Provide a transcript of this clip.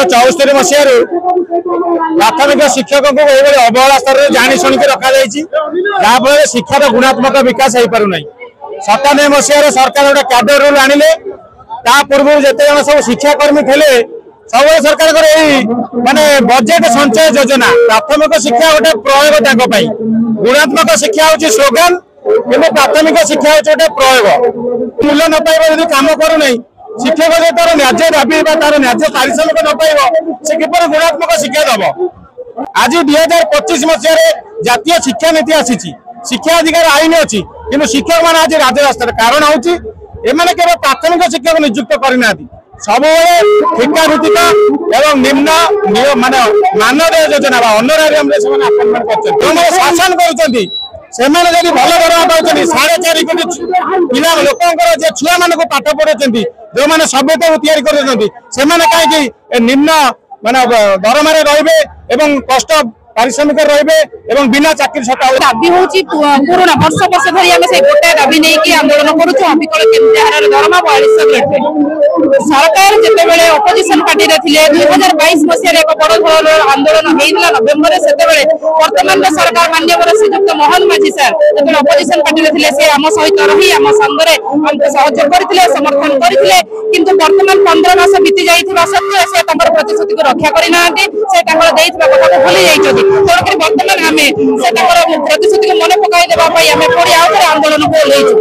1974 मसीह प्राथमिक शिक्षक को अवहेला स्तर में जाशुणी रखा जहाँफल शिक्षार गुणात्मक विकास हो पारना 97 मसीह सरकार गोटे कैडर रूल आनिले पूर्व जिते जन सब शिक्षाकर्मी थे सब सरकार माने बजेट संचय योजना प्राथमिक शिक्षा गोटे प्रयोग गुणात्मक शिक्षा हूँ स्लोगान कि प्राथमिक शिक्षा हूँ गोटे प्रयोग मूल्य न पाइब कम करूना शिक्षक जो तार न्याय दाबी तार न्याय पारिश्रमिक न पाइब से किपर गुणात्मक शिक्षा दब आज 2025 मसीह जातीय शिक्षा नीति आसी शिक्षा अधिकार आईन अच्छी कि शिक्षक मैंने आज राजरास्तार कारण हूँ एमाने केवल प्राथमिक शिक्षक नियुक्त करना सब ठिका भित्तिक एवं निम्न माने मानदेय योजना ऑनरारियम शासन कर भल दरमा पाँच 4.5 कोटी पिला लोक छुआ मान पाठ पढ़ाई जो मैंने सभ्यता या कहीं निम्न माने दरमा रे कष्ट पारिश्रमिक रे बिना चाकरी सटा दाबी हूँ पुराना वर्ष वर्ष धरी आम से गोटे दाबी नहीं आंदोलन करुचु अविकल केन्द्रीय हार दरमा 42 सरकार जिते अपोजिशन पार्टी रे 2022 मसीह एक बड़ धरण आंदोलन होता नवेम्बर से वर्तमान सरकार माननीय श्रीजुक्त मोहन माझी सर जो अपोजिशन पार्टी रे से आम सहित रही आम संगे आमको सहयोग करते समर्थन करते किंतु वर्तमान 15 मास बीती जाइथिबा सत्त्वे से प्रतिश्रुति को रक्षा करना से कथा को भूली जाइछथि तेणुक वर्तमान आम से प्रतिश्रुति को मन पकड़ देवाई आम पुणी आउे आंदोलन को ओह्लैछु।